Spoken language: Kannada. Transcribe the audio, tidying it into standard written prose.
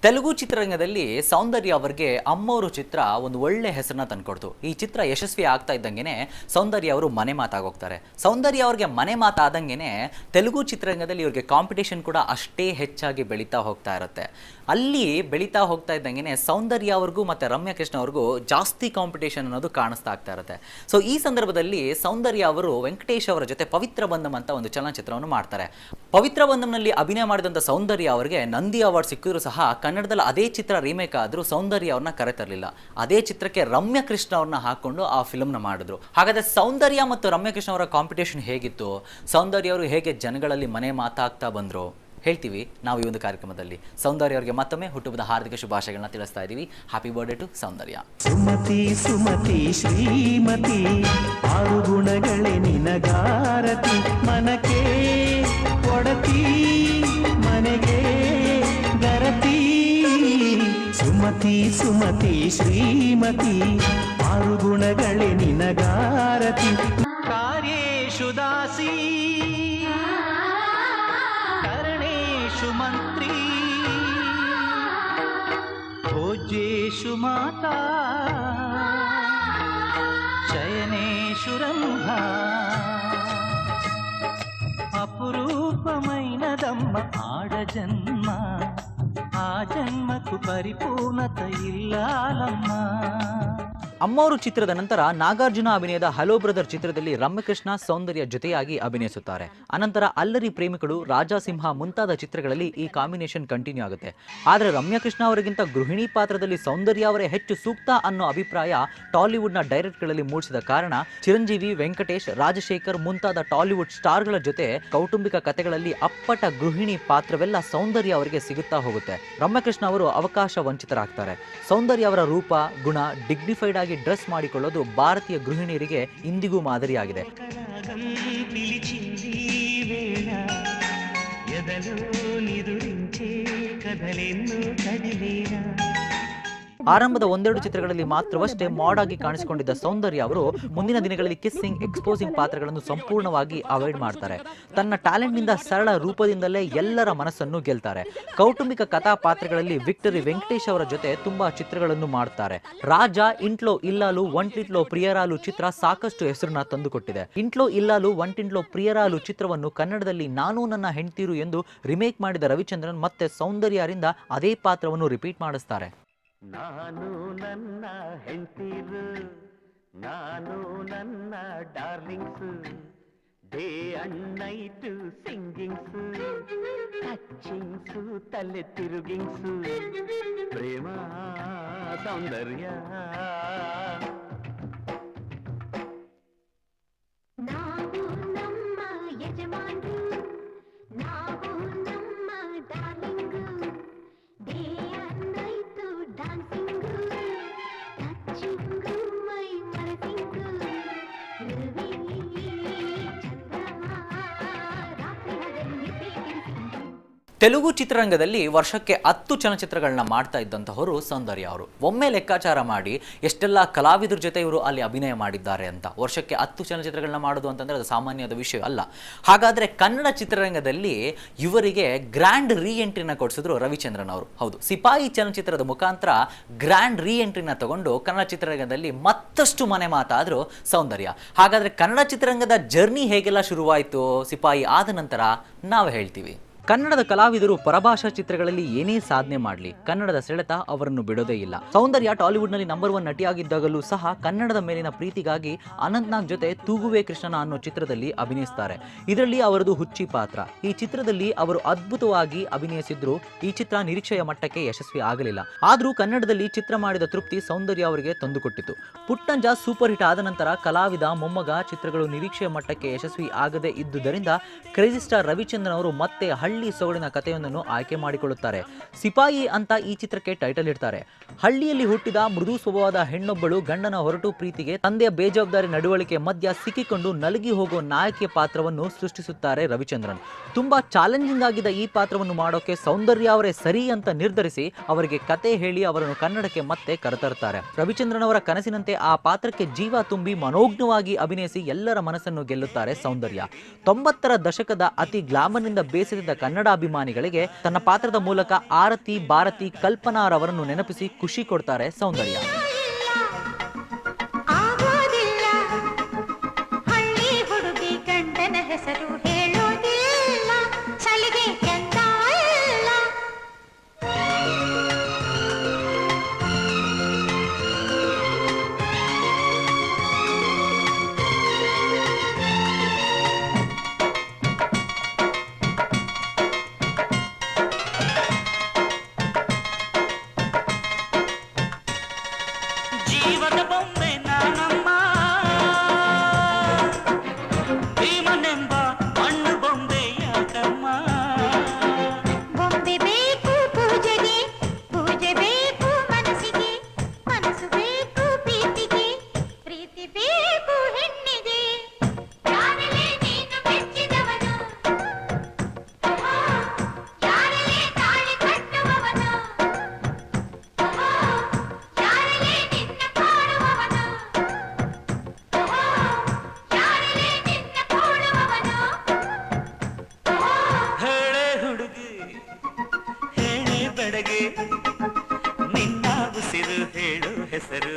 ತೆಲುಗು ಚಿತ್ರರಂಗದಲ್ಲಿ ಸೌಂದರ್ಯ ಅವರಿಗೆ ಅಮ್ಮವರು ಚಿತ್ರ ಒಂದು ಒಳ್ಳೆ ಹೆಸರನ್ನ ತಂದುಕೊಡ್ತು. ಈ ಚಿತ್ರ ಯಶಸ್ವಿ ಆಗ್ತಾ ಇದ್ದಂಗೆನೆ ಸೌಂದರ್ಯ ಅವರು ಮನೆ ಮಾತಾಗೋಗ್ತಾರೆ. ಸೌಂದರ್ಯ ಅವ್ರಿಗೆ ಮನೆ ಮಾತಾದಂಗೆನೆ ತೆಲುಗು ಚಿತ್ರರಂಗದಲ್ಲಿ ಇವ್ರಿಗೆ ಕಾಂಪಿಟೇಷನ್ ಕೂಡ ಅಷ್ಟೇ ಹೆಚ್ಚಾಗಿ ಬೆಳೀತಾ ಹೋಗ್ತಾ ಇರುತ್ತೆ. ಅಲ್ಲಿ ಬೆಳೀತಾ ಹೋಗ್ತಾ ಇದ್ದಂಗೆನೆ ಸೌಂದರ್ಯ ಅವ್ರಿಗೂ ಮತ್ತು ರಮ್ಯಾ ಕೃಷ್ಣ ಅವ್ರಿಗೂ ಜಾಸ್ತಿ ಕಾಂಪಿಟೇಷನ್ ಅನ್ನೋದು ಕಾಣಿಸ್ತಾ ಆಗ್ತಾ ಇರುತ್ತೆ. ಸೊ ಈ ಸಂದರ್ಭದಲ್ಲಿ ಸೌಂದರ್ಯ ಅವರು ವೆಂಕಟೇಶ್ ಅವರ ಜೊತೆ ಪವಿತ್ರ ಬಂಧಂ ಅಂತ ಒಂದು ಚಲನಚಿತ್ರವನ್ನು ಮಾಡ್ತಾರೆ. ಪವಿತ್ರ ಬಂಧಂನಲ್ಲಿ ಅಭಿನಯ ಮಾಡಿದಂಥ ಸೌಂದರ್ಯ ಅವರಿಗೆ ನಂದಿ ಅವಾರ್ಡ್ ಸಿಕ್ಕಿದ್ರು ಸಹ ಕನ್ನಡದಲ್ಲಿ ಅದೇ ಚಿತ್ರ ರೀಮೇಕ್ ಆದರೂ ಸೌಂದರ್ಯ ಅವ್ರನ್ನ ಕರೆತರಲಿಲ್ಲ. ಅದೇ ಚಿತ್ರಕ್ಕೆ ರಮ್ಯಾ ಕೃಷ್ಣ ಅವ್ರನ್ನ ಹಾಕೊಂಡು ಆ ಫಿಲ್ಮ್ನ ಮಾಡಿದ್ರು. ಹಾಗಾದರೆ ಸೌಂದರ್ಯ ಮತ್ತು ರಮ್ಯಾ ಕೃಷ್ಣ ಅವರ ಕಾಂಪಿಟೇಷನ್ ಹೇಗಿತ್ತು, ಸೌಂದರ್ಯ ಅವರು ಹೇಗೆ ಜನಗಳಲ್ಲಿ ಮನೆ ಮಾತಾಗ್ತಾ ಬಂದರು ಹೇಳ್ತೀವಿ ನಾವು ಈ ಒಂದು ಕಾರ್ಯಕ್ರಮದಲ್ಲಿ. ಸೌಂದರ್ಯ ಅವರಿಗೆ ಮತ್ತೊಮ್ಮೆ ಹುಟ್ಟುಹಬ್ಬದ ಹಾರ್ದಿಕ ಶುಭಾಶಯಗಳನ್ನ ತಿಳಿಸ್ತಾ ಇದ್ದೀವಿ. ಹ್ಯಾಪಿ ಬರ್ಡೇ ಟು ಸೌಂದರ್ಯ. ಸುಮತಿ ಸುಮತಿ ಶ್ರೀಮತಿ ಆರು ಗುಣಗಳೇ ನಿನಗಾರತಿ, ಮನಕ್ಕೆ ಕೊಡತಿ ಮನೆಗೆ ಗರತಿ. ಸುಮತಿ ಸುಮತಿ ಶ್ರೀಮತಿ ಆರು ಗುಣಗಳೇ ನಿನಗಾರತಿ, ಕಾರ್ಯೇಷು ದಾಸಿ ಕರಣೇಷು ಮಂತ್ರಿ ಭೋಜ್ಯೇಷು ಮಾತಾ ಶಯನೇಷು ರಂಭಾ. అపురూపమైనదమ్మ ఆడ జన్మ, ఆ జన్మకు పరిపూర్ణత ఇల్లాలమ్మ. ಅಮ್ಮವರು ಚಿತ್ರದ ನಂತರ ನಾಗಾರ್ಜುನ ಅಭಿನಯದ ಹಲೋ ಬ್ರದರ್ ಚಿತ್ರದಲ್ಲಿ ರಮ್ಯಕೃಷ್ಣ ಸೌಂದರ್ಯ ಜೊತೆಯಾಗಿ ಅಭಿನಯಿಸುತ್ತಾರೆ. ಅನಂತರ ಅಲ್ಲರಿ ಪ್ರೇಮಿಗಳು, ರಾಜಾಸಿಂಹ ಮುಂತಾದ ಚಿತ್ರಗಳಲ್ಲಿ ಈ ಕಾಂಬಿನೇಷನ್ ಕಂಟಿನ್ಯೂ ಆಗುತ್ತೆ. ಆದರೆ ರಮ್ಯಕೃಷ್ಣ ಅವರಿಗಿಂತ ಗೃಹಿಣಿ ಪಾತ್ರದಲ್ಲಿ ಸೌಂದರ್ಯ ಅವರೇ ಹೆಚ್ಚು ಸೂಕ್ತ ಅನ್ನೋ ಅಭಿಪ್ರಾಯ ಟಾಲಿವುಡ್ನ ಡೈರೆಕ್ಟ್ಗಳಲ್ಲಿ ಮೂಡಿಸಿದ ಕಾರಣ ಚಿರಂಜೀವಿ, ವೆಂಕಟೇಶ್, ರಾಜಶೇಖರ್ ಮುಂತಾದ ಟಾಲಿವುಡ್ ಸ್ಟಾರ್ಗಳ ಜೊತೆ ಕೌಟುಂಬಿಕ ಕಥೆಗಳಲ್ಲಿ ಅಪ್ಪಟ ಗೃಹಿಣಿ ಪಾತ್ರವೆಲ್ಲ ಸೌಂದರ್ಯ ಅವರಿಗೆ ಸಿಗುತ್ತಾ ಹೋಗುತ್ತೆ. ರಮ್ಯಕೃಷ್ಣ ಅವರು ಅವಕಾಶ ವಂಚಿತರಾಗ್ತಾರೆ. ಸೌಂದರ್ಯ ಅವರ ರೂಪ, ಗುಣ, ಡಿಗ್ನಿಫೈಡ್ ಆಗಿ ಡ್ರೆಸ್ ಮಾಡಿಕೊಳ್ಳೋದು ಭಾರತೀಯ ಗೃಹಿಣಿಯರಿಗೆ ಇಂದಿಗೂ ಮಾದರಿಯಾಗಿದೆ. ಆರಂಭದ ಒಂದೆರಡು ಚಿತ್ರಗಳಲ್ಲಿ ಮಾತ್ರವಷ್ಟೇ ಮಾಡ್ ಆಗಿ ಕಾಣಿಸಿಕೊಂಡಿದ್ದ ಸೌಂದರ್ಯ ಅವರು ಮುಂದಿನ ದಿನಗಳಲ್ಲಿ ಕಿಸ್ಸಿಂಗ್, ಎಕ್ಸ್ಪೋಸಿಂಗ್ ಪಾತ್ರಗಳನ್ನು ಸಂಪೂರ್ಣವಾಗಿ ಅವಾಯ್ಡ್ ಮಾಡ್ತಾರೆ. ತನ್ನ ಟ್ಯಾಲೆಂಟ್ನಿಂದ, ಸರಳ ರೂಪದಿಂದಲೇ ಎಲ್ಲರ ಮನಸ್ಸನ್ನು ಗೆಲ್ತಾರೆ. ಕೌಟುಂಬಿಕ ಕಥಾ ಪಾತ್ರಗಳಲ್ಲಿ ವಿಕ್ಟರಿ ವೆಂಕಟೇಶ್ ಅವರ ಜೊತೆ ತುಂಬಾ ಚಿತ್ರಗಳನ್ನು ಮಾಡ್ತಾರೆ. ರಾಜ, ಇಂಟ್ಲೋ ಇಲ್ಲಾಲು, ಒಂಟಿಂಟ್ಲೋ ಪ್ರಿಯರಾಲು ಚಿತ್ರ ಸಾಕಷ್ಟು ಹೆಸರನ್ನ ತಂದುಕೊಟ್ಟಿದೆ. ಇಂಟ್ಲೋ ಇಲ್ಲಾಲು, ಒಂಟಿಂಟ್ಲೋ ಪ್ರಿಯರಾಲು ಚಿತ್ರವನ್ನು ಕನ್ನಡದಲ್ಲಿ ನಾನು ನನ್ನ ಹೆಂಡ್ತೀರು ಎಂದು ರಿಮೇಕ್ ಮಾಡಿದ ರವಿಚಂದ್ರನ್ ಮತ್ತೆ ಸೌಂದರ್ಯರಿಂದ ಅದೇ ಪಾತ್ರವನ್ನು ರಿಪೀಟ್ ಮಾಡಿಸ್ತಾರೆ. ನಾನು ನನ್ನ ಹೆಂಡತಿರು, ನಾನು ನನ್ನ darlings, day and night singings, touchings, ತಲೆ ತಿರುಗಿಂಗ್ಸು, ಪ್ರೇಮ ಸೌಂದರ್ಯ. ನಾವು ನಮ್ಮ ಯಜಮಾನರು, ನಾವು ನಮ್ಮ darling, day and night dancing, touching, ಮೈ ಮರೆತಿಂಗು, ಚಂದ್ರಮ ರಾತ್ರಿ ಹಗಲು ಬೇಕಿರಿಸಿಂಗು. ತೆಲುಗು ಚಿತ್ರರಂಗದಲ್ಲಿ ವರ್ಷಕ್ಕೆ 10 ಚಲನಚಿತ್ರಗಳನ್ನ ಮಾಡ್ತಾ ಇದ್ದಂಥವರು ಸೌಂದರ್ಯ ಅವರು. ಒಮ್ಮೆ ಲೆಕ್ಕಾಚಾರ ಮಾಡಿ ಎಷ್ಟೆಲ್ಲ ಕಲಾವಿದರ ಜೊತೆ ಇವರು ಅಲ್ಲಿ ಅಭಿನಯ ಮಾಡಿದ್ದಾರೆ ಅಂತ. ವರ್ಷಕ್ಕೆ 10 ಚಲನಚಿತ್ರಗಳನ್ನ ಮಾಡೋದು ಅಂತಂದರೆ ಅದು ಸಾಮಾನ್ಯದ ವಿಷಯ ಅಲ್ಲ. ಹಾಗಾದರೆ ಕನ್ನಡ ಚಿತ್ರರಂಗದಲ್ಲಿ ಇವರಿಗೆ ಗ್ರ್ಯಾಂಡ್ ರೀ ಎಂಟ್ರಿನ ಕೊಡಿಸಿದ್ರು ರವಿಚಂದ್ರನ್ ಅವರು. ಹೌದು, ಸಿಪಾಯಿ ಚಲನಚಿತ್ರದ ಮುಖಾಂತರ ಗ್ರ್ಯಾಂಡ್ ರೀ ಎಂಟ್ರಿನ ತಗೊಂಡು ಕನ್ನಡ ಚಿತ್ರರಂಗದಲ್ಲಿ ಮತ್ತಷ್ಟು ಮನೆ ಮಾತಾದ್ರು ಸೌಂದರ್ಯ. ಹಾಗಾದರೆ ಕನ್ನಡ ಚಿತ್ರರಂಗದ ಜರ್ನಿ ಹೇಗೆಲ್ಲ ಶುರುವಾಯಿತು ಸಿಪಾಯಿ ಆದ ನಂತರ ನಾವು ಹೇಳ್ತೀವಿ. ಕನ್ನಡದ ಕಲಾವಿದರು ಪರಭಾಷಾ ಚಿತ್ರಗಳಲ್ಲಿ ಏನೇ ಸಾಧನೆ ಮಾಡಲಿ, ಕನ್ನಡದ ಸೆಳೆತ ಅವರನ್ನು ಬಿಡೋದೇ ಇಲ್ಲ. ಸೌಂದರ್ಯ ಟಾಲಿವುಡ್ನಲ್ಲಿ ನಂಬರ್ 1 ನಟಿಯಾಗಿದ್ದಾಗಲೂ ಸಹ ಕನ್ನಡದ ಮೇಲಿನ ಪ್ರೀತಿಗಾಗಿ ಅನಂತ್ನಾಗ್ ಜೊತೆ ತೂಗುವೆ ಕೃಷ್ಣನ ಅನ್ನೋ ಚಿತ್ರದಲ್ಲಿ ಅಭಿನಯಿಸ್ತಾರೆ. ಇದರಲ್ಲಿ ಅವರದು ಹುಚ್ಚಿ ಪಾತ್ರ. ಈ ಚಿತ್ರದಲ್ಲಿ ಅವರು ಅದ್ಭುತವಾಗಿ ಅಭಿನಯಿಸಿದ್ರು. ಈ ಚಿತ್ರ ನಿರೀಕ್ಷೆಯ ಮಟ್ಟಕ್ಕೆ ಯಶಸ್ವಿ ಆಗಲಿಲ್ಲ. ಆದರೂ ಕನ್ನಡದಲ್ಲಿ ಚಿತ್ರ ಮಾಡಿದ ತೃಪ್ತಿ ಸೌಂದರ್ಯ ಅವರಿಗೆ ತಂದುಕೊಟ್ಟಿತು. ಪುಟ್ಟಂಜ ಸೂಪರ್ ಹಿಟ್ ಆದ ನಂತರ ಕಲಾವಿದ, ಮೊಮ್ಮಗ ಚಿತ್ರಗಳು ನಿರೀಕ್ಷೆಯ ಮಟ್ಟಕ್ಕೆ ಯಶಸ್ವಿ ಆಗದೇ ಇದ್ದುದರಿಂದ ಕ್ರೇಜಿ ಸ್ಟಾರ್ ರವಿಚಂದ್ರನ್ ಅವರು ಮತ್ತೆ ಹಳ್ಳಿ ಸೊಗಡಿನ ಕಥೆಯೊಂದನ್ನು ಆಯ್ಕೆ ಮಾಡಿಕೊಳ್ಳುತ್ತಾರೆ. ಸಿಪಾಯಿ ಅಂತ ಈ ಚಿತ್ರಕ್ಕೆ ಟೈಟಲ್ ಇಡ್ತಾರೆ. ಹಳ್ಳಿಯಲ್ಲಿ ಹುಟ್ಟಿದ ಮೃದು ಸ್ವಭಾವದ ಹೆಣ್ಣೊಬ್ಬಳು ಗಂಡನ ಹೊರಟು ಪ್ರೀತಿಗೆ ತಂದೆಯ ಬೇಜವಾಬ್ದಾರಿ ನಡವಳಿಕೆ ಮಧ್ಯ ಸಿಕ್ಕಿಕೊಂಡು ನಲಗಿ ಹೋಗೋ ನಾಯಕಿಯ ಪಾತ್ರವನ್ನು ಸೃಷ್ಟಿಸುತ್ತಾರೆ ರವಿಚಂದ್ರನ್. ತುಂಬಾ ಚಾಲೆಂಜಿಂಗ್ ಆಗಿದ್ದ ಈ ಪಾತ್ರವನ್ನು ಮಾಡೋಕೆ ಸೌಂದರ್ಯ ಅವರೇ ಸರಿ ಅಂತ ನಿರ್ಧರಿಸಿ ಅವರಿಗೆ ಕತೆ ಹೇಳಿ ಅವರನ್ನು ಕನ್ನಡಕ್ಕೆ ಮತ್ತೆ ಕರೆತರುತ್ತಾರೆ. ರವಿಚಂದ್ರನ್ ಅವರ ಕನಸಿನಂತೆ ಆ ಪಾತ್ರಕ್ಕೆ ಜೀವ ತುಂಬಿ ಮನೋಜ್ಞವಾಗಿ ಅಭಿನಯಿಸಿ ಎಲ್ಲರ ಮನಸ್ಸನ್ನು ಗೆಲ್ಲುತ್ತಾರೆ ಸೌಂದರ್ಯ. 90ರ ದಶಕದ ಅತಿ ಗ್ಲಾಮರ್ನಿಂದ ಬೇಸರಿದ ಕನ್ನಡ ಅಭಿಮಾನಿಗಳಿಗೆ ತನ್ನ ಪಾತ್ರದ ಮೂಲಕ ಆರತಿ ಭಾರತಿ ಕಲ್ಪನಾರವರನ್ನು ನೆನಪಿಸಿ ಖುಷಿ ಕೊಡ್ತಾರೆ ಸೌಂದರ್ಯ. ಆಗೋದಿಲ್ಲ ಹಳ್ಳಿ ಹುಡುಗಿ ಗಂಡನ ಹೆಸರು ಹೇಳೋದಿಲ್ಲ ಸಲಿಗೆ ಚಂದ ಇಲ್ಲ. ಜೀವದ ಬೊಂಬೆ ನಾನಮ್ಮ, ಭೀಮನೆಂಬ ಮಣ್ಣು ಬೊಂಬೆ ಯಾಕಮ್ಮ. ಬೊಂಬೆ ಬೇಕು ಪೂಜೆಗೆ, ಪೂಜೆ ಬೇಕು ಮನಸ್ಸಿಗೆ, ಮನಸ್ಸು ಬೇಕು ಪ್ರೀತಿಗೆ, ಪ್ರೀತಿ ಬೇಕು ಹೆಣ್ಣಿಗೆ. ಯಾರಲೇ ನೀನು ಮೆಚ್ಚಿದವನು, ಯಾರಲೇ ತಾಳಿ ಕಟ್ಟುವವನು, ಯಾರಲೇ ನಿನ್ನ ಕಾಡುವವನು, ಯಾರಲೇ ನಿನ್ನ ಕೂಡುವವನು. ಹೇಳೆ ಹುಡುಗಿ ಹೇಳೆ ಬೆಡಗೆ, ನಿನ್ನ ಉಸಿರು ಹೇಳು ಹೆಸರು